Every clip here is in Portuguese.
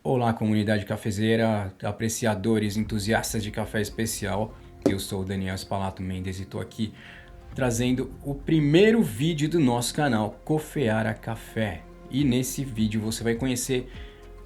Olá, comunidade cafezeira, apreciadores, entusiastas de café especial. Eu sou o Daniel Spalato Mendes e estou aqui trazendo o primeiro vídeo do nosso canal, Cofeara Café. E nesse vídeo você vai conhecer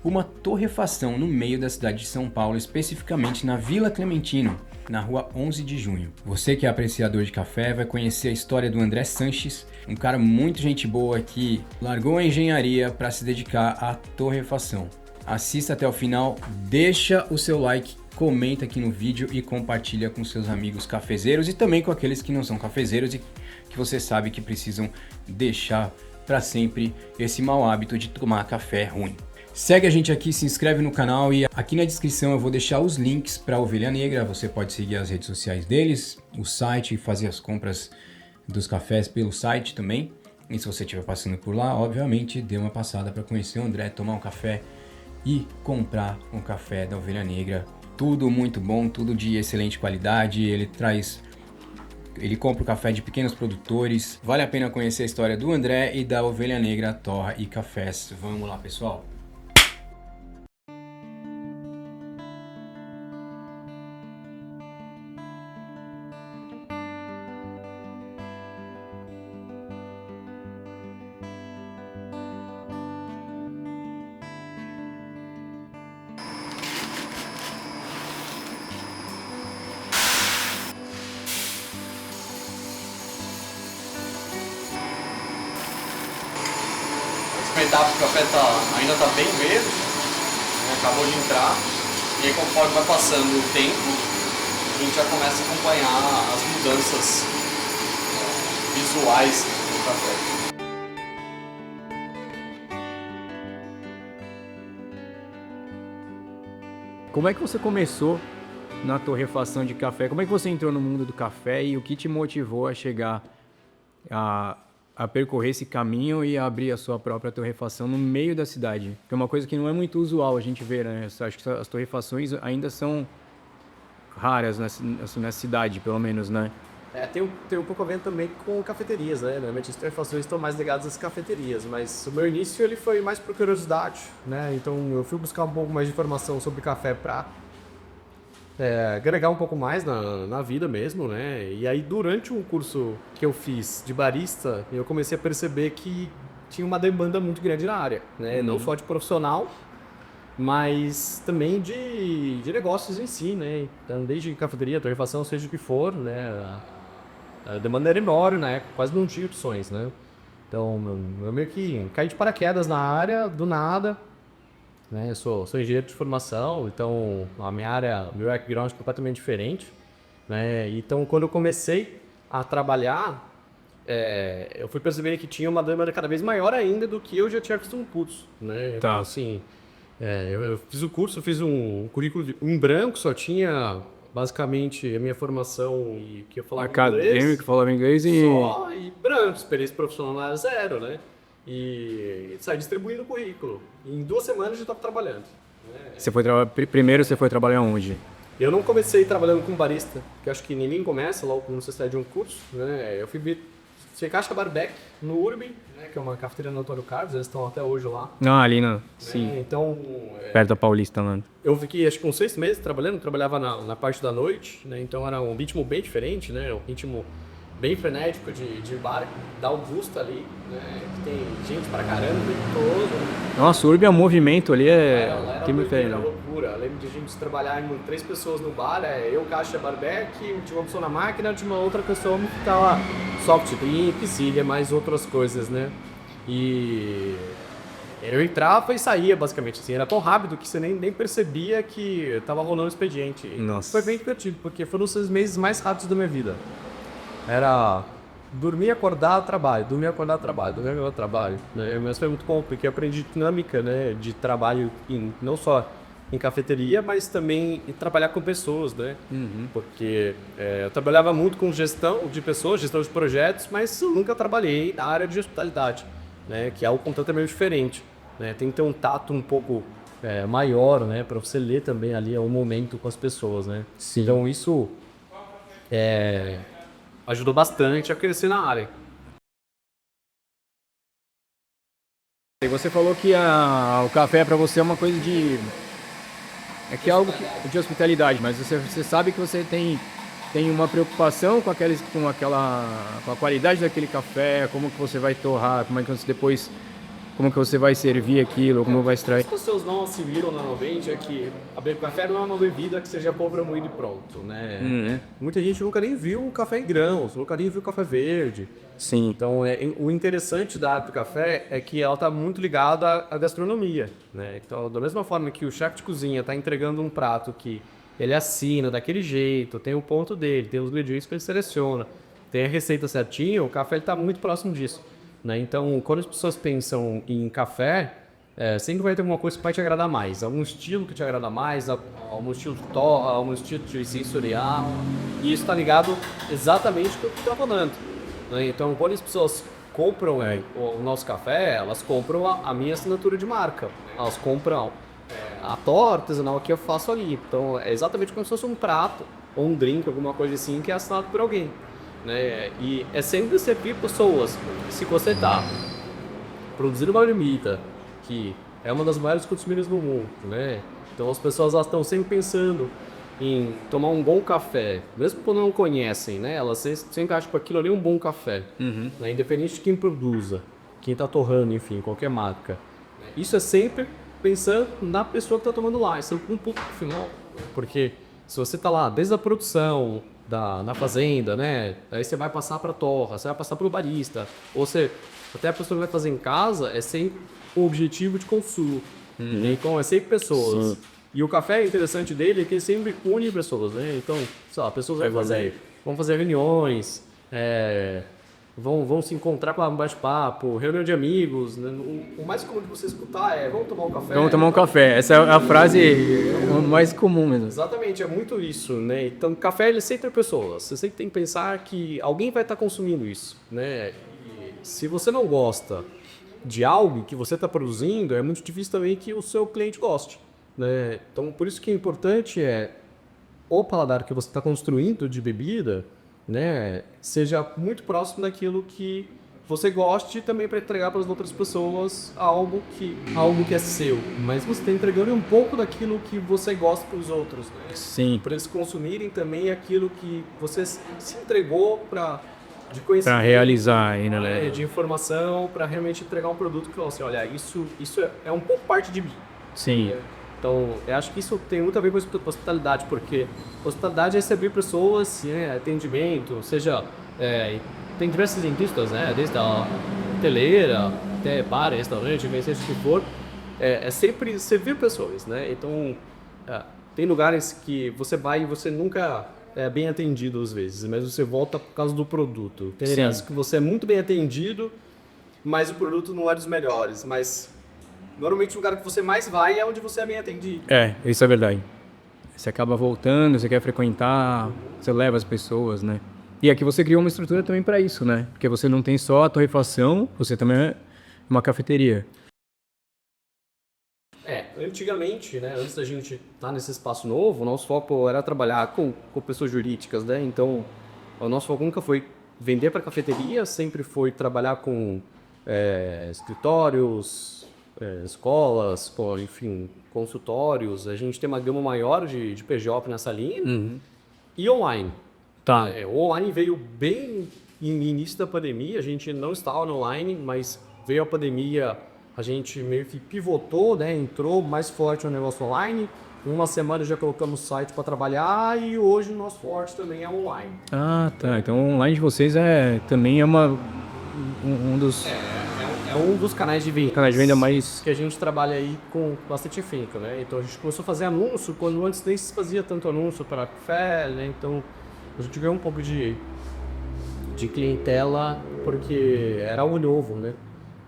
uma torrefação no meio da cidade de São Paulo, especificamente na Vila Clementino, na rua 11 de junho. Você que é apreciador de café vai conhecer a história do André Sanches, um cara muito gente boa que largou a engenharia para se dedicar à torrefação. Assista até o final, deixa o seu like, comenta aqui no vídeo e compartilha com seus amigos cafezeiros e também com aqueles que não são cafezeiros e que você sabe que precisam deixar para sempre esse mau hábito de tomar café ruim. Segue a gente aqui, se inscreve no canal e aqui na descrição eu vou deixar os links para a Ovelha Negra. Você pode seguir as redes sociais deles, o site, fazer as compras dos cafés pelo site também. E se você estiver passando por lá, obviamente, dê uma passada para conhecer o André, tomar um café e comprar um café da Ovelha Negra. Tudo muito bom, tudo de excelente qualidade. Ele compra o café de pequenos produtores. Vale a pena conhecer a história do André e da Ovelha Negra Torra e Cafés. Vamos lá, pessoal. Experimentar porque o café ainda está bem verde, né? Acabou de entrar, e aí conforme vai passando o tempo, a gente já começa a acompanhar as mudanças visuais do café. Como é que você começou na torrefação de café? Como é que você entrou no mundo do café e o que te motivou a chegar a percorrer esse caminho e a abrir a sua própria torrefação no meio da cidade? Que é uma coisa que não é muito usual a gente ver, né? Eu acho que as torrefações ainda são raras na cidade, pelo menos, né? Tem um pouco a ver também com cafeterias, né? Normalmente as torrefações estão mais ligadas às cafeterias, mas o meu início ele foi mais por curiosidade, né? Então eu fui buscar um pouco mais de informação sobre café para agregar um pouco mais na vida mesmo, né? E aí durante um curso que eu fiz de barista, eu comecei a perceber que tinha uma demanda muito grande na área, né? Não só de profissional, mas também de negócios em si, né? Então, desde cafeteria, torrefação, seja o que for, né? A demanda era enorme na época, quase não tinha opções, né? Então, eu meio que caí de paraquedas na área, do nada, né? Eu sou engenheiro de formação, então a minha área, meu background é completamente diferente, né? Então, quando eu comecei a trabalhar, eu fui perceber que tinha uma demanda cada vez maior ainda do que eu já tinha visto no curso, né? Então, assim, eu fiz o curso, eu fiz um currículo em branco, só tinha basicamente a minha formação e que eu falava Acadêmico, falava inglês e... só e branco, experiência profissional era zero, né? E saí distribuindo o currículo. E em 2 semanas eu já estava trabalhando. Né? Primeiro você foi trabalhar onde? Eu não comecei trabalhando como barista, que eu acho que ninguém começa logo quando você sai de um curso. Né? Eu fui caixa barbeque no Urbi, né? Que é uma cafeteria no Antônio Carlos, eles estão até hoje lá. Não, ali na... Né? Sim, Então, perto da Paulista, lá. eu fiquei acho que uns 6 meses trabalhando, trabalhava na parte da noite, né? Então era um ritmo bem diferente, né? Um ritmo bem frenético de bar, da Augusta ali, né? Que tem gente pra caramba o tempo todo. Nossa, o Urbi é um movimento ali, Ela era que me doideira, pena. loucura. Eu lembro de a gente trabalhar em 3 pessoas no bar, eu, caixa, barbeque, tinha uma pessoa na máquina, tinha uma outra pessoa que ficava soft drink, piscina, mais outras coisas, né? E eu entrava e saía, basicamente, assim, era tão rápido que você nem percebia que tava rolando o expediente. Nossa. Foi bem divertido, porque foram os 6 meses mais rápidos da minha vida. Era dormir, acordar, trabalho, dormir, acordar, trabalho, dormir, acordar, trabalho. Né? Mas foi muito bom, porque eu aprendi dinâmica, né, de trabalho não só em cafeteria, mas também em trabalhar com pessoas, né? Porque eu trabalhava muito com gestão de pessoas, gestão de projetos, mas eu nunca trabalhei na área de hospitalidade, né, que é algo completamente diferente. Né? Tem que ter um tato um pouco maior, né, para você ler também ali o momento com as pessoas, né? Sim. Então isso ajudou bastante a crescer na área. E você falou que o café para você é uma coisa de... que é algo de hospitalidade, mas você sabe que você tem uma preocupação com a qualidade daquele café, como que você vai torrar, como que você vai servir aquilo, como vai extrair. As pessoas não assimilam normalmente que o café não é uma bebida que você já compra moído e pronto, né? Muita gente nunca nem viu um café em grãos, nunca nem viu café verde. Sim. Então, o interessante da arte do café é que ela está muito ligada à gastronomia, né? Então, da mesma forma que o chefe de cozinha está entregando um prato que ele assina daquele jeito, tem o ponto dele, tem os ingredientes que ele seleciona, tem a receita certinha, o café está muito próximo disso, né? Então, quando as pessoas pensam em café, sempre vai ter alguma coisa que vai te agradar mais, algum estilo que te agrada mais, algum estilo de sensorial, e isso está ligado exatamente com o que está falando. Então, quando as pessoas compram o nosso café, elas compram a minha assinatura de marca. Elas compram a torta artesanal que eu faço ali. Então, é exatamente como se fosse um prato ou um drink, alguma coisa assim, que é assinado por alguém, né? E é sempre servir pessoas. Se você está produzindo uma bebida que é uma das maiores consumidas do mundo, né? Então, as pessoas estão sempre pensando em tomar um bom café, mesmo quando não conhecem, né? Elas sempre acham que aquilo ali é um bom café, né? Independente de quem produza, quem está torrando, enfim, qualquer marca. Isso é sempre pensando na pessoa que está tomando lá, isso é um público final. Porque se você está lá desde a produção, na fazenda, né? Aí você vai passar para a torra, você vai passar para o barista, ou até a pessoa que vai fazer em casa é sempre o objetivo de consumo. Então é sempre pessoas. Sim. E o café, interessante dele é que ele sempre une pessoas, né? Então, sei lá, pessoas vão fazer reuniões, vão se encontrar para um bate-papo, reunião de amigos, né? O mais comum de você escutar é: vamos tomar um café? Vamos tomar um café. Essa é a frase mais comum mesmo. Exatamente, é muito isso, né? Então, café, ele sempre é pessoas. Você sempre tem que pensar que alguém vai estar consumindo isso, né? E se você não gosta de algo que você está produzindo, é muito difícil também que o seu cliente goste, né? Então, por isso que é importante o paladar que você está construindo de bebida, né, seja muito próximo daquilo que você goste, também para entregar para as outras pessoas algo que é seu, mas você está entregando um pouco daquilo que você gosta para os outros, né? Sim. Para eles consumirem também aquilo que você se entregou de conhecimento, para realizar aí, né? De informação, para realmente entregar um produto que você, olha, isso é um pouco parte de mim. Sim. Então, eu acho que isso tem muito a ver com a hospitalidade, porque hospitalidade é servir pessoas, né, atendimento, tem diversas indústrias, né, desde a hoteleira até bar, restaurante, seja o que for, é sempre servir pessoas, né? Então, tem lugares que você vai e você nunca é bem atendido às vezes, mas você volta por causa do produto. Tem lugares que você é muito bem atendido, mas o produto não é dos melhores, mas normalmente o lugar que você mais vai é onde você é bem atendido. Isso é verdade. Você acaba voltando, você quer frequentar, você leva as pessoas, né? E aqui você criou uma estrutura também para isso, né? Porque você não tem só a torrefação, você também é uma cafeteria. Antigamente, né, antes da gente estar nesse espaço novo, o nosso foco era trabalhar com pessoas jurídicas, né? Então, o nosso foco nunca foi vender para cafeteria, sempre foi trabalhar com escritórios, escolas, enfim, consultórios. A gente tem uma gama maior de PJ nessa linha. E online. Tá. O online veio bem no início da pandemia, a gente não estava no online, mas veio a pandemia, a gente meio que pivotou, né? Entrou mais forte no negócio online. Em uma semana já colocamos o site para trabalhar e hoje o nosso forte também é online. Ah, tá. Então o online de vocês também é um dos... É um dos canais de venda mais que a gente trabalha aí com bastante afinco, né? Então a gente começou a fazer anúncio quando antes nem se fazia tanto anúncio para café, né? Então a gente ganhou um pouco de clientela porque era algo novo, né?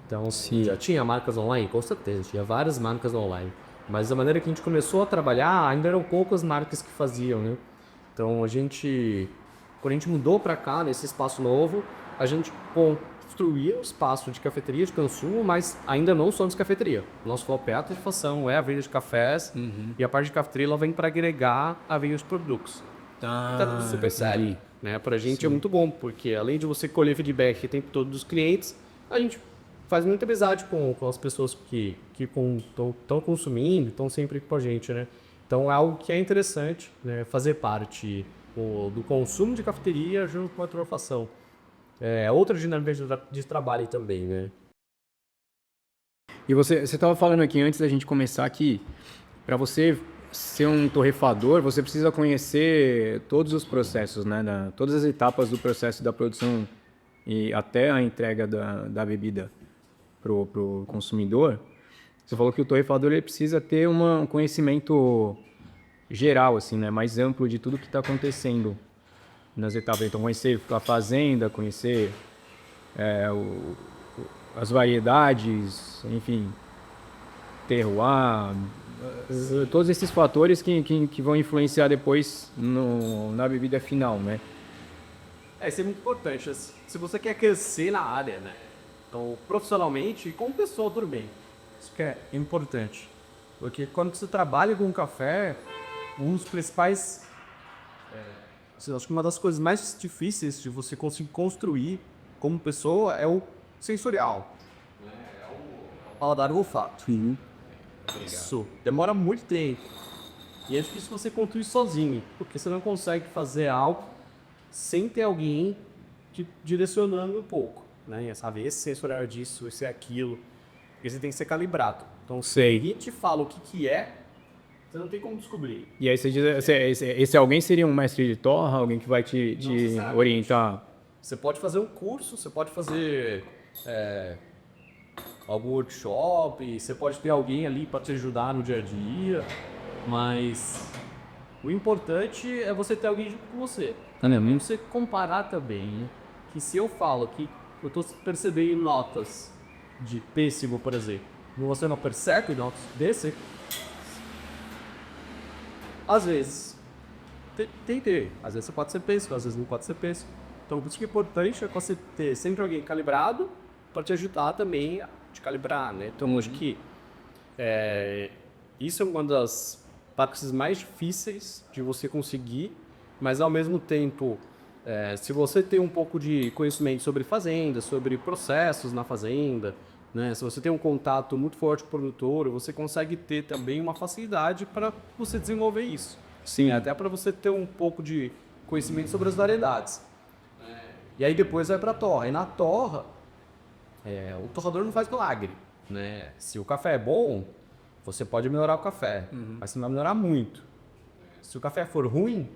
Então já tinha marcas online, com certeza, tinha várias marcas online. Mas da maneira que a gente começou a trabalhar, ainda eram poucas marcas que faziam, né? Então quando a gente mudou para cá, nesse espaço novo, a gente construir um espaço de cafeteria de consumo, mas ainda não somos cafeteria. O nosso foco é a torrefação, é a venda de cafés, e a parte de cafeteria ela vem para agregar a venda de produtos. Tá super sério, né? Pra gente é muito bom, porque além de você colher feedback o tempo todo dos clientes, a gente faz muita amizade com as pessoas que estão consumindo, estão sempre com a gente, né? Então é algo que é interessante, né? Fazer parte do consumo de cafeteria junto com a torrefação. É outra dinâmica de trabalho também, né? E você estava falando aqui antes da gente começar que para você ser um torrefador, você precisa conhecer todos os processos, né? Todas as etapas do processo da produção e até a entrega da bebida pro consumidor. Você falou que o torrefador ele precisa ter um conhecimento geral, assim, né? Mais amplo de tudo que está acontecendo nas etapas. Então, conhecer a fazenda, conhecer as variedades, enfim, terroir, todos esses fatores que vão influenciar depois na bebida final, né? Isso é muito importante. Se você quer crescer na área, né? Então, profissionalmente e como pessoa também. Isso que é importante. Porque quando você trabalha com café, um dos principais... acho que uma das coisas mais difíceis de você conseguir construir como pessoa é o sensorial. É o paladar e o olfato. Isso demora muito tempo. E é difícil você construir sozinho, porque você não consegue fazer algo sem ter alguém te direcionando um pouco, né? Sabe, esse sensorial disso, esse é aquilo. Porque você tem que ser calibrado. Então, se alguém te fala o que é, você não tem como descobrir. E aí você diz, esse alguém seria um mestre de torra, alguém que vai te orientar? Você pode fazer um curso, você pode fazer algum workshop, você pode ter alguém ali para te ajudar no dia a dia, mas o importante é você ter alguém junto com você. E você comparar também, que se eu falo que eu estou percebendo notas de pêssego, por exemplo, e você não percebe notas desse, às vezes às vezes você pode ser pêssego, às vezes não pode ser pêssego. Então, por isso que é importante é você ter sempre alguém calibrado para te ajudar também a te calibrar, né? Então, acho que isso é uma das partes mais difíceis de você conseguir, mas ao mesmo tempo, se você tem um pouco de conhecimento sobre fazenda, sobre processos na fazenda, né? Se você tem um contato muito forte com o produtor, você consegue ter também uma facilidade para você desenvolver isso. Sim. Até para você ter um pouco de conhecimento sobre as variedades. E aí depois vai para a torra. E na torra, o torrador não faz milagre, né? Se o café é bom, você pode melhorar o café, mas você não vai melhorar muito. Se o café for ruim,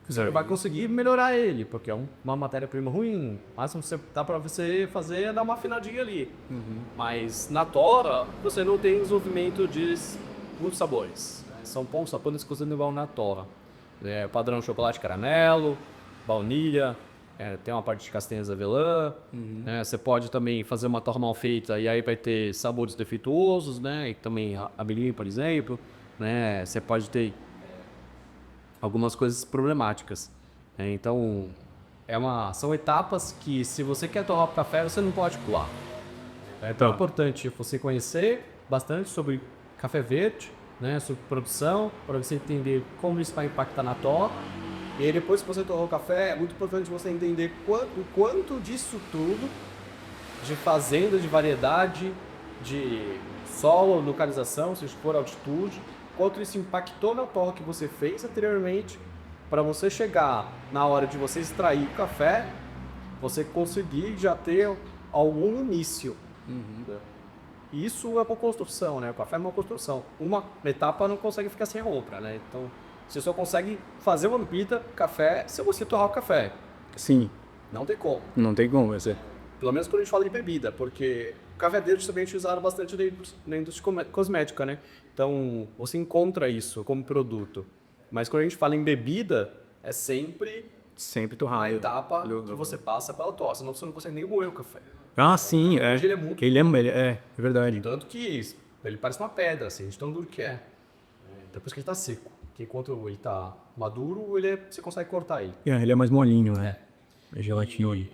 você vai conseguir melhorar ele, porque é uma matéria-prima ruim. Mas você dá para você fazer é dar uma afinadinha ali. Mas na torra, você não tem desenvolvimento de muitos sabores. São poucos sabores que você não vão na torra. Padrão chocolate caramelo, baunilha, tem uma parte de castanhas avelã. Você pode também fazer uma torra mal feita e aí vai ter sabores defeituosos, né? E também amendoim, por exemplo, né? Você pode ter algumas coisas problemáticas. Então, são etapas que, se você quer torrar o café, você não pode pular. Então, é importante você conhecer bastante sobre café verde, né? Sobre produção, para você entender como isso vai impactar na torra. E aí, depois que você torrou o café, é muito importante você entender o quanto disso tudo, de fazenda, de variedade, de solo, localização, se for altitude, quanto isso impactou na torra que você fez anteriormente, para você chegar na hora de você extrair o café, você conseguir já ter algum início. Isso é uma construção, né? O café é uma construção. Uma etapa não consegue ficar sem a outra, né? Então, você só consegue fazer uma bebida, café, se você torrar o café. Sim. Não tem como. Não tem como você. Pelo menos quando a gente fala de bebida, porque o café verde também é utilizado bastante na indústria cosmética, né? Então, você encontra isso como produto. Mas quando a gente fala em bebida, é sempre torrar. a etapa que você passa pela torra, senão você não consegue nem moer o café. Ah, sim. Ele é muito... É verdade. Tanto que ele parece uma pedra, assim, de tão duro que é. Depois que ele tá seco. Porque enquanto ele tá maduro, você consegue cortar ele. Ele é mais molinho, né? É gelatina.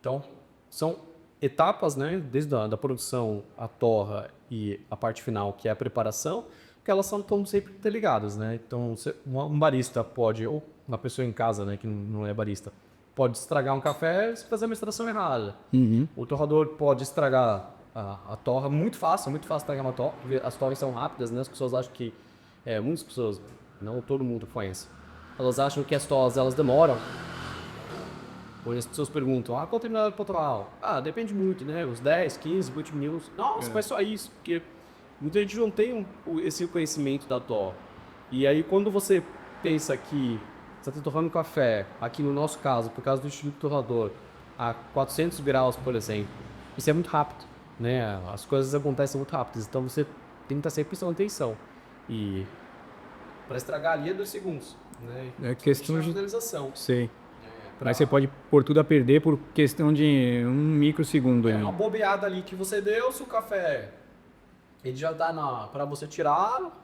Então, são etapas, né? Desde a produção, a torra e a parte final, que é a preparação, que elas estão sempre interligadas, né? Então, um barista pode, ou uma pessoa em casa, né, que não é barista, pode estragar um café se fazer uma extração errada. O torrador pode estragar a torra muito fácil pegar uma torra. As torres são rápidas, né? As pessoas acham que... muitas pessoas, não todo mundo conhece. Elas acham que as torras, elas demoram. Hoje as pessoas perguntam, qual terminal pontual? Depende muito, né? Os 10, 15, 20 minutos. Nossa, mas só isso. Porque muita gente não tem esse conhecimento da torra. E aí quando você pensa que você está torrando café, aqui no nosso caso, por causa do estilo torrador, a 400 graus, por exemplo, isso é muito rápido, né? As coisas acontecem muito rápidas, então você tem que estar sempre prestando atenção. E para estragar ali é 2 segundos, né? É questão de finalização. Sei. Aí você pode pôr tudo a perder por questão de 1 microsegundo. É uma bobeada ali que você deu, se o café ele já dá para você tirar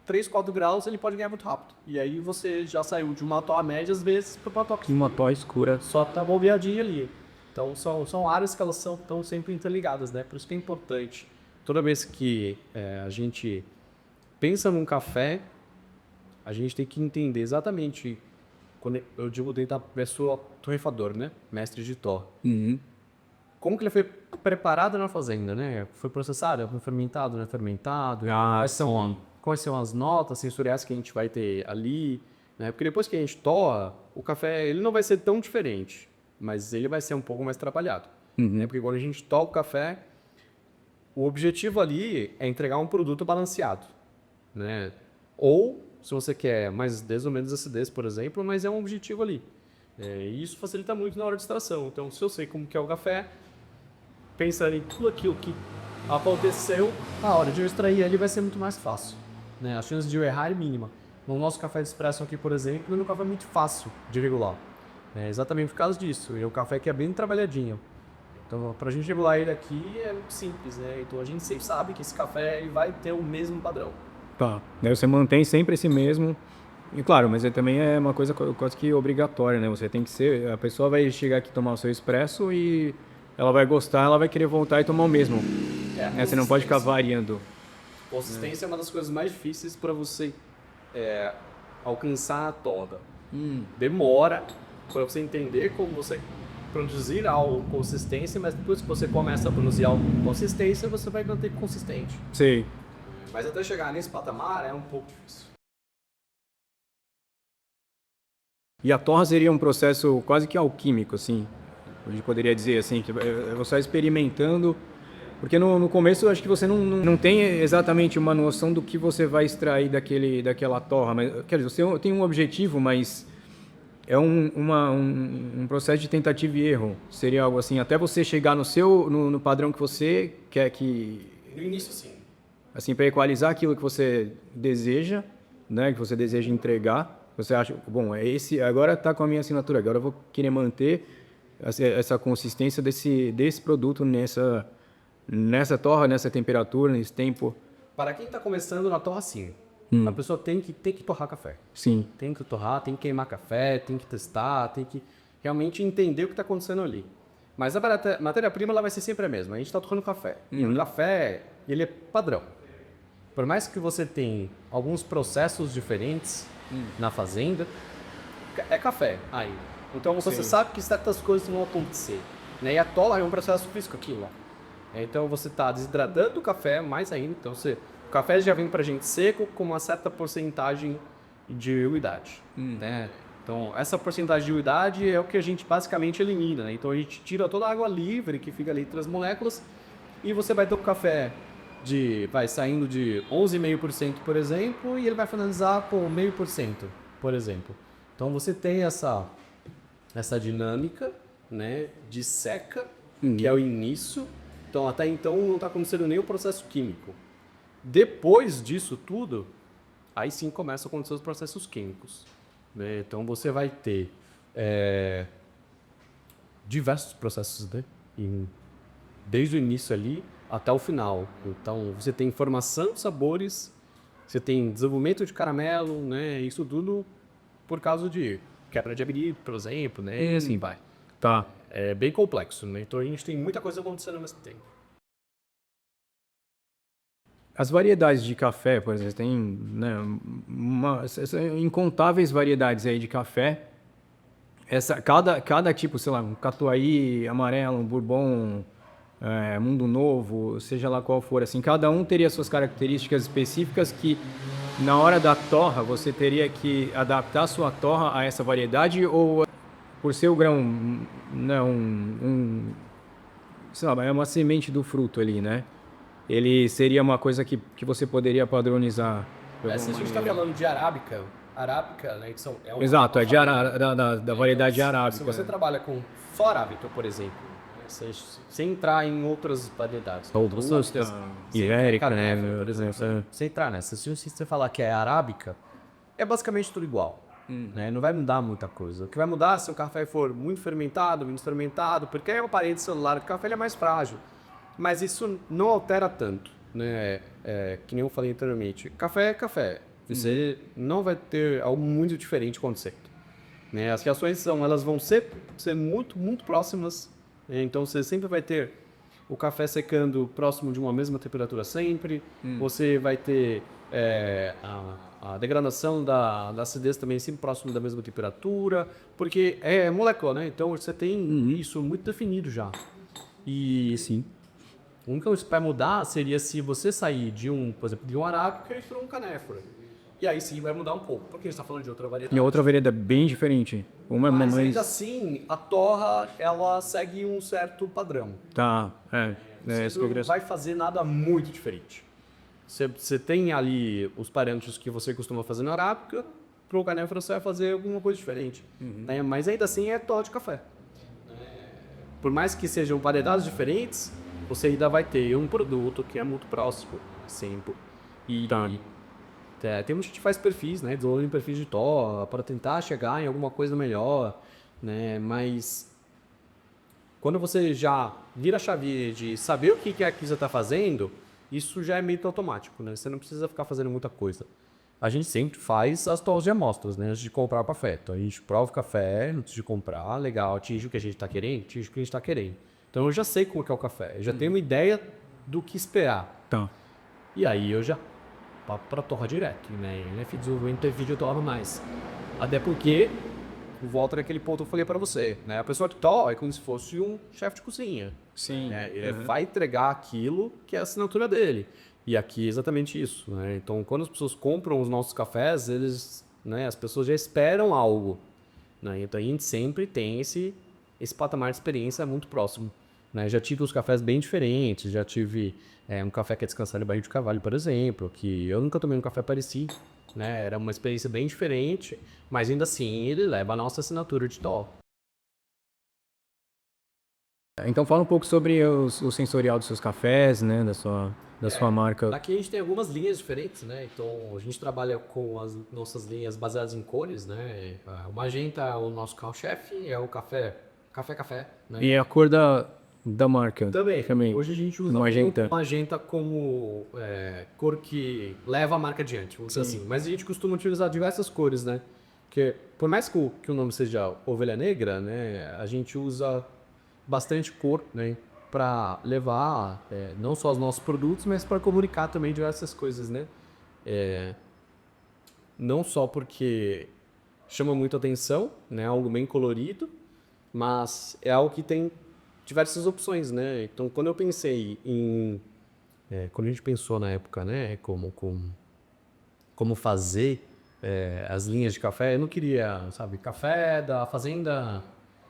3, 4 graus, ele pode ganhar muito rápido. E aí você já saiu de uma torra média, às vezes, para uma torra Uma torra escura. só tá bobeadinha ali. Então são áreas que elas estão sempre interligadas, né? Por isso que é importante. Toda vez que a gente pensa num café, a gente tem que entender exatamente, quando eu digo dentro da pessoa torrefador, né? Mestre de torre. Uhum. Como que ele foi preparado na fazenda, né? Foi processado, foi fermentado, não é fermentado? Quais são as notas sensoriais que a gente vai ter ali, né? Porque depois que a gente torra, o café ele não vai ser tão diferente, mas ele vai ser um pouco mais trabalhado. Né? Porque quando a gente torra o café, o objetivo ali é entregar um produto balanceado, né? Ou, se você quer mais ou menos acidez, por exemplo, mas é um objetivo ali. E isso facilita muito na hora de extração. Então, se eu sei como que é o café, pensando em tudo aquilo que aconteceu, a hora de eu extrair ele vai ser muito mais fácil. Né? A chance de eu errar é mínima. No nosso café de expresso aqui, por exemplo, o café é muito fácil de regular. Exatamente por causa disso. E o café que é bem trabalhadinho. Então, para a gente regular ele aqui é muito simples. Né? Então, a gente sempre sabe que esse café ele vai ter o mesmo padrão. Tá. Daí você mantém sempre esse mesmo. E claro, mas também é uma coisa quase que obrigatória, né? Você tem que ser. A pessoa vai chegar aqui tomar o seu expresso e ela vai gostar, ela vai querer voltar e tomar o mesmo. Você não pode ficar variando. Consistência é uma das coisas mais difíceis para você alcançar a torra. Demora para você entender como você produzir algo consistência, mas depois que você começa a produzir algo com consistência, você vai manter consistente. Sei. Mas até chegar nesse patamar é um pouco difícil. E a torra seria um processo quase que alquímico, assim. A gente poderia dizer assim, que você vai experimentando. Porque no começo eu acho que você não tem exatamente uma noção do que você vai extrair daquela torra. Mas, quer dizer, você tem um objetivo, mas é um processo de tentativa e erro. Seria algo assim, até você chegar no padrão que você quer que... No início, sim. Assim, para equalizar aquilo que você deseja, né, que você deseja entregar. Você acha, bom, é esse, agora está com a minha assinatura, agora eu vou querer manter essa consistência desse produto nessa torra, nessa temperatura, nesse tempo. Para quem está começando na torra, sim. A pessoa tem que torrar café. Sim. Tem que torrar, tem que queimar café, tem que testar, tem que realmente entender o que está acontecendo ali. Mas a matéria-prima ela vai ser sempre a mesma. A gente está torrando café. E o café, ele é padrão. Por mais que você tenha alguns processos diferentes na fazenda, é café aí. Então você sabe que certas coisas vão acontecer. Né? E a torra é um processo físico aquilo. Então você está desidratando o café mais ainda. Então o café já vem para a gente seco com uma certa porcentagem de umidade. Né? Então essa porcentagem de umidade é o que a gente basicamente elimina. Né? Então a gente tira toda a água livre que fica ali entre as moléculas e você vai ter um café vai saindo de 11,5%, por exemplo, e ele vai finalizar com 0,5%, por exemplo. Então você tem essa dinâmica, né, de seca, que é o início. Então até então não está acontecendo nem o processo químico. Depois disso tudo, aí sim começam a acontecer os processos químicos. Né? Então você vai ter diversos processos, né? Desde o início ali até o final. Então, você tem formação de sabores, você tem desenvolvimento de caramelo, né? Isso tudo por causa de quebra de habilidade, por exemplo, né? E assim vai. Tá. É bem complexo, né? Então, a gente tem muita coisa acontecendo ao mesmo tempo. As variedades de café, por exemplo, tem, né, incontáveis variedades aí de café. Cada tipo, sei lá, um catuai amarelo, um bourbon... Mundo Novo, seja lá qual for, assim, cada um teria suas características específicas que na hora da torra você teria que adaptar a sua torra a essa variedade ou por ser o grão, não, sei lá, é uma semente do fruto ali, né? Ele seria uma coisa que você poderia padronizar. Se a gente está falando de arábica, né, Exato, é da variedade arábica. Se você trabalha com só arábica, por exemplo, sem entrar em outras variedades. Ibérica, né, por exemplo. Sem entrar nessa. Se você falar que é arábica, é basicamente tudo igual. Né? Não vai mudar muita coisa. O que vai mudar se o café for muito fermentado, menos fermentado, porque é uma parede celular do café, ele é mais frágil. Mas isso não altera tanto, né? Que nem eu falei anteriormente. Café é café. Você não vai ter algo muito diferente acontecendo. Né? As reações elas vão ser muito, muito próximas. Né? Então você sempre vai ter o café secando próximo de uma mesma temperatura sempre. Você vai ter a degradação da acidez também sempre próximo da mesma temperatura, porque é molécula, né? Então você tem isso muito definido já. E sim, o único que vai mudar seria se você sair de por exemplo, de um arábica e para um canéfora. E aí sim vai mudar um pouco, porque a gente está falando de outra variedade. E a outra variedade é bem diferente. Mas ainda assim, a torra, ela segue um certo padrão. Tá, Você não vai fazer nada muito diferente. Você tem ali os parâmetros que você costuma fazer na arábica, para o canéfora você vai fazer alguma coisa diferente. Né? Mas ainda assim é torra de café. Por mais que sejam variedades diferentes, você ainda vai ter um produto que é muito próximo, sempre. Tem muita gente que faz perfis, né? Desenvolvendo perfis de torra para tentar chegar em alguma coisa melhor, né? Mas quando você já vira a chave de saber o que é que você está fazendo, isso já é meio automático, né? Você não precisa ficar fazendo muita coisa. A gente sempre faz as torres de amostras, né? Antes de comprar o café. Então a gente prova o café antes de comprar, legal, atinge o que a gente está querendo, atinge o que a gente está querendo. Então eu já sei como que é o café, eu já tenho uma ideia do que esperar. Tá. E aí eu já papo para torra direto, né? NF desenvolvimento tem vídeo torra mais. Até porque, volta naquele ponto que eu falei para você, né? A pessoa que torra é como se fosse um chefe de cozinha. Sim. Né? Ele vai entregar aquilo que é a assinatura dele. E aqui é exatamente isso, né? Então, quando as pessoas compram os nossos cafés, as pessoas já esperam algo, né? Então, a gente sempre tem esse patamar de experiência muito próximo, né? Já tive uns cafés bem diferentes, já tive um café que é descansado em barriga de carvalho, por exemplo, que eu nunca tomei um café parecido, né? Era uma experiência bem diferente, mas ainda assim ele leva a nossa assinatura de torra. Então fala um pouco sobre o sensorial dos seus cafés, né, da sua marca. Aqui a gente tem algumas linhas diferentes, né? Então a gente trabalha com as nossas linhas baseadas em cores, né? O magenta é o nosso carro-chefe, é o café, né? E a cor da marca. Também. Hoje a gente usa magenta. O magenta como cor que leva a marca adiante, vamos dizer assim. Mas a gente costuma utilizar diversas cores, né? Porque por mais que o nome seja ovelha negra, né? A gente usa bastante cor, né? Para levar não só os nossos produtos, mas para comunicar também diversas coisas, né? Não só porque chama muita atenção, né? Algo bem colorido, mas é algo que tem diversas opções, né? Então, quando eu pensei quando a gente pensou na época, né? Como fazer as linhas de café, eu não queria, sabe, café da fazenda...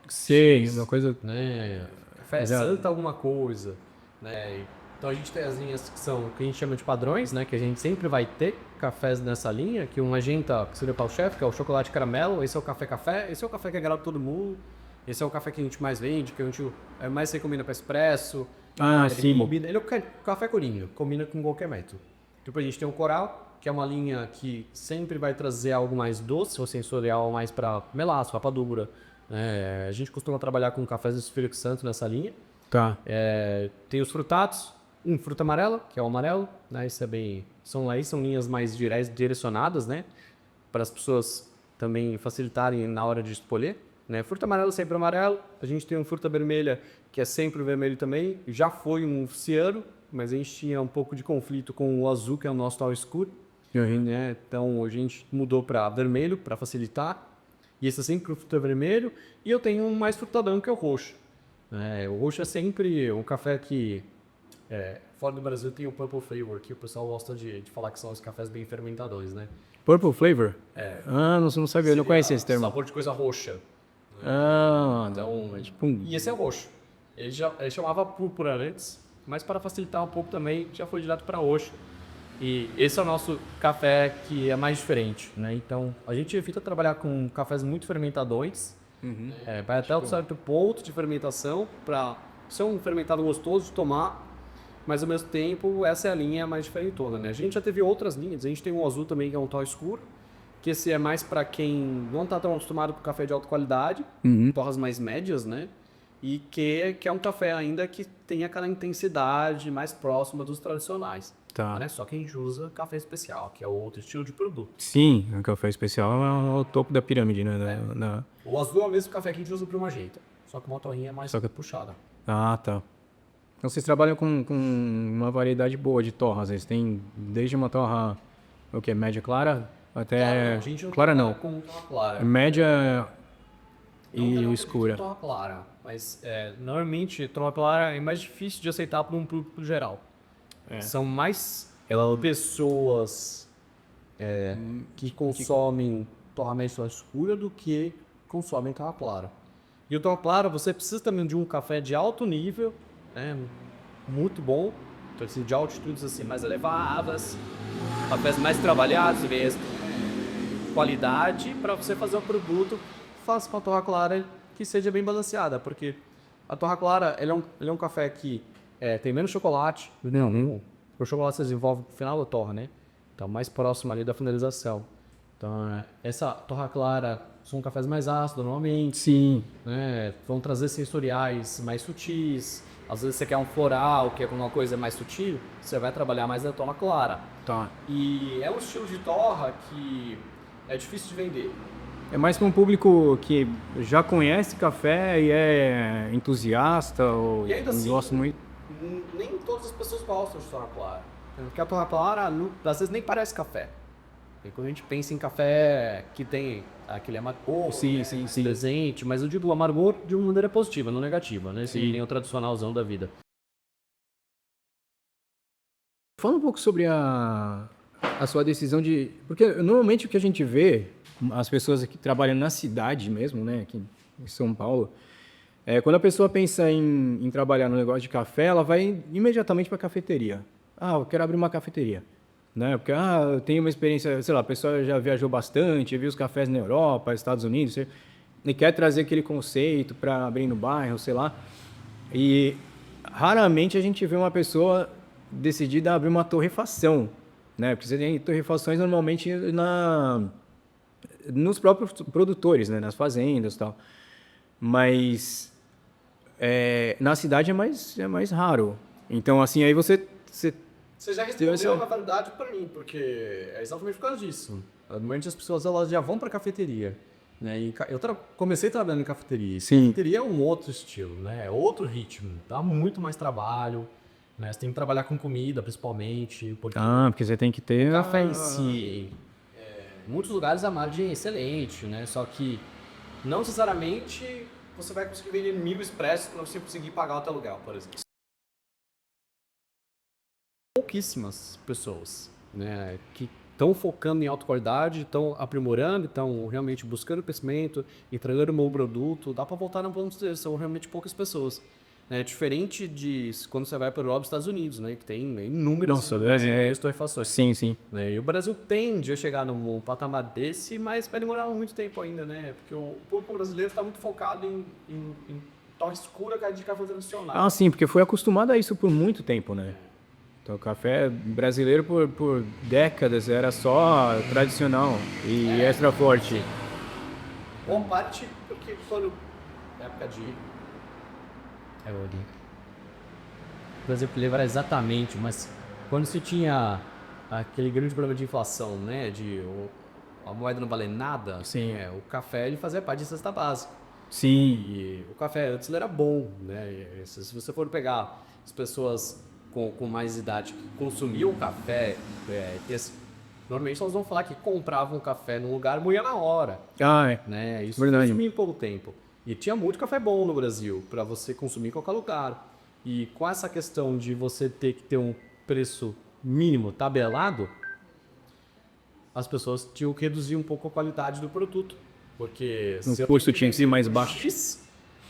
Sim, uma coisa... né? Café Santa alguma coisa, né? Então a gente tem as linhas que a gente chama de padrões, né? Que a gente sempre vai ter cafés nessa linha, que um magenta, que seria o pau-chefe, que é o chocolate caramelo, esse é o café, esse é o café que agrada todo mundo, esse é o café que a gente mais vende, que a gente mais recomenda para expresso. Sim. Ele é o café corinho, combina com qualquer método. Depois a gente tem o coral, que é uma linha que sempre vai trazer algo mais doce ou sensorial, mais para melaço, rapadura. A gente costuma trabalhar com cafés do Espírito Santo nessa linha. Tá. Tem os frutados, fruta amarela, que é o amarelo, né? Isso são linhas mais direcionadas, né? Para as pessoas também facilitarem na hora de escolher, né? Fruta amarela sempre amarelo. A gente tem uma fruta vermelha, que é sempre vermelho também. Já foi um ciano, mas a gente tinha um pouco de conflito com o azul, que é o nosso tal escuro. Né? Então a gente mudou para vermelho para facilitar. E esse é sempre o fruta vermelho. E eu tenho um mais frutadão, que é o roxo. O roxo é sempre um café que, fora do Brasil, tem o Purple Flavor, que o pessoal gosta de falar que são os cafés bem fermentadores, né? Purple flavor? Ah, não sabia, eu não conhecia esse termo. Sabor de coisa roxa. Ah, Então, tipo... E esse é o roxo. Ele chamava púrpura antes, mas para facilitar um pouco também, já foi direto para roxo. E esse é o nosso café que é mais diferente, né? Então, a gente evita trabalhar com cafés muito fermentadores. Vai até um certo ponto de fermentação para ser um fermentado gostoso de tomar, mas ao mesmo tempo essa é a linha mais diferentona, né? A gente já teve outras linhas, a gente tem um azul também que é um torra escuro, que esse é mais para quem não está tão acostumado com café de alta qualidade, torras mais médias, né? E que é um café ainda que tem aquela intensidade mais próxima dos tradicionais. Tá. Né? Só que a gente usa café especial, que é outro estilo de produto. Sim, o café especial é o topo da pirâmide, né? O azul é o mesmo café que a gente usa para uma jeita, só que uma torrinha é mais puxada. Ah, tá. Então vocês trabalham com uma variedade boa de torras. Vocês têm desde uma torra, o que? Média clara? Até... A gente clara não. Com torra clara. Média e Não escura. torra clara, mas normalmente torra clara é mais difícil de aceitar para um público geral. São mais pessoas que consomem torra média e torra escura do que consomem torra clara. E o torra clara, você precisa também de um café de alto nível, né, muito bom, então, assim, de altitudes assim, mais elevadas, cafés mais trabalhados mesmo, qualidade, para você fazer um produto, faça com a torra clara que seja bem balanceada, porque a torra clara ele é um café que tem menos chocolate, o chocolate se desenvolve no final da torra, né? Então mais próximo ali da finalização. Então essa torra clara são cafés mais ácidos normalmente. Sim. Né? Vão trazer sensoriais mais sutis. Às vezes você quer um floral, quer alguma coisa mais sutil, você vai trabalhar mais na torra clara. Tá. E é um estilo de torra que é difícil de vender. É mais para um público que já conhece café e é entusiasta ou E ainda assim, gosta muito. Nem todas as pessoas gostam de torra clara. Porque a torra clara, às vezes, nem parece café. E quando a gente pensa em café que tem aquele amargor, Sim. presente, mas eu digo amargor de uma maneira positiva, não negativa, né? Sem nem o tradicionalzão da vida. Fala um pouco sobre a sua decisão de... Porque normalmente o que a gente vê, as pessoas aqui trabalhando na cidade mesmo, né, aqui em São Paulo, quando a pessoa pensa em trabalhar no negócio de café, ela vai imediatamente para a cafeteria. Ah, eu quero abrir uma cafeteria. Né? Porque eu tenho uma experiência, sei lá, a pessoa já viajou bastante, viu os cafés na Europa, Estados Unidos, e quer trazer aquele conceito para abrir no bairro, sei lá. E raramente a gente vê uma pessoa decidida a abrir uma torrefação, né? Porque você tem torrefações normalmente nos próprios produtores, né? Nas fazendas e tal. Mas na cidade é mais raro. Então, assim, aí você já respondeu na verdade para mim, porque é exatamente por causa disso. Normalmente as pessoas elas já vão para cafeteria. Né? E eu comecei trabalhando em cafeteria. Sim. Cafeteria é um outro estilo, né? É outro ritmo. Dá muito mais trabalho. Né? Você tem que trabalhar com comida, principalmente. Porque você tem que ter... café em si, em muitos lugares a margem é excelente, né? Só que não necessariamente você vai conseguir vender 1000 expressos para você conseguir pagar o teu aluguel, por exemplo. Pouquíssimas pessoas, né, que estão focando em alta qualidade, estão aprimorando, estão realmente buscando crescimento, entregando um bom produto. Dá para voltar, não vamos dizer, são realmente poucas pessoas. Diferente de quando você vai para a Europa e Estados Unidos, né, que tem inúmeras torrefações. Sim. E o Brasil tende a chegar num patamar desse, mas vai demorar muito tempo ainda, né? Porque o público brasileiro está muito focado em torre escura de café tradicional. Ah, sim, porque foi acostumado a isso por muito tempo, né? Então, o café brasileiro por décadas era só tradicional e extra forte. Bom, parte porque quando época de... Por exemplo, lembrar exatamente, mas quando se tinha aquele grande problema de inflação, né? A moeda não valer nada, sim. O café ele fazia parte de cesta básica. Sim. E o café antes ele era bom, né? Se você for pegar as pessoas com mais idade que consumiam café, normalmente elas vão falar que compravam café num lugar e moía na hora. Ah, né? Isso verdade. consumia em pouco tempo. E tinha muito café bom no Brasil para você consumir em qualquer lugar. E com essa questão de você ter que ter um preço mínimo tabelado, as pessoas tinham que reduzir um pouco a qualidade do produto. Porque O custo tinha que ser mais baixo. X,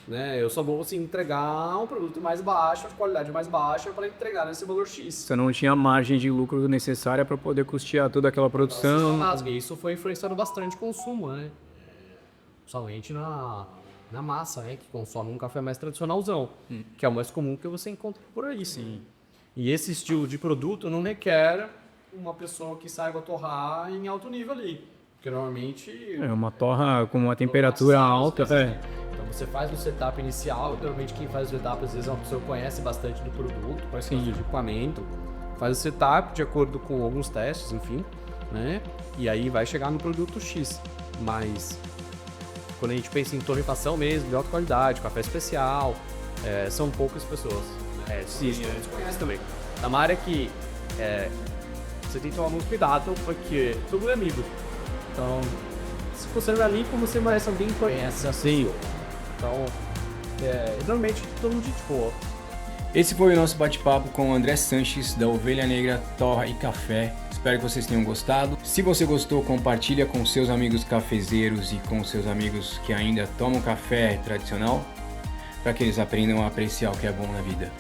né? Eu só vou assim, entregar um produto mais baixo, de qualidade mais baixa, para entregar nesse valor X. Você não tinha margem de lucro necessária para poder custear toda aquela produção. E isso foi influenciando bastante o consumo, né? Somente na massa, né? Que consome um café mais tradicionalzão, que é o mais comum que você encontra por aí. Sim. E esse estilo de produto não requer uma pessoa que saiba torrar em alto nível ali. Porque normalmente... É uma torra com uma temperatura alta. Então você faz o setup inicial, normalmente quem faz o setup às vezes é uma pessoa que conhece bastante do produto, conhece bastante do equipamento, faz o setup de acordo com alguns testes, enfim, né? E aí vai chegar no produto X. Mas quando a gente pensa em torrefação mesmo, de alta qualidade, café especial, são poucas pessoas. Sim, você conhece também. É uma área que você tem que tomar muito cuidado, porque todo mundo é amigo. Então, se você não é limpo, você merece alguém que conhece assim. Então, normalmente todo mundo de boa. Esse foi o nosso bate-papo com o André Sanches, da Ovelha Negra Torra e Café. Espero que vocês tenham gostado. Se você gostou, compartilha com seus amigos cafezeiros e com seus amigos que ainda tomam café tradicional, para que eles aprendam a apreciar o que é bom na vida.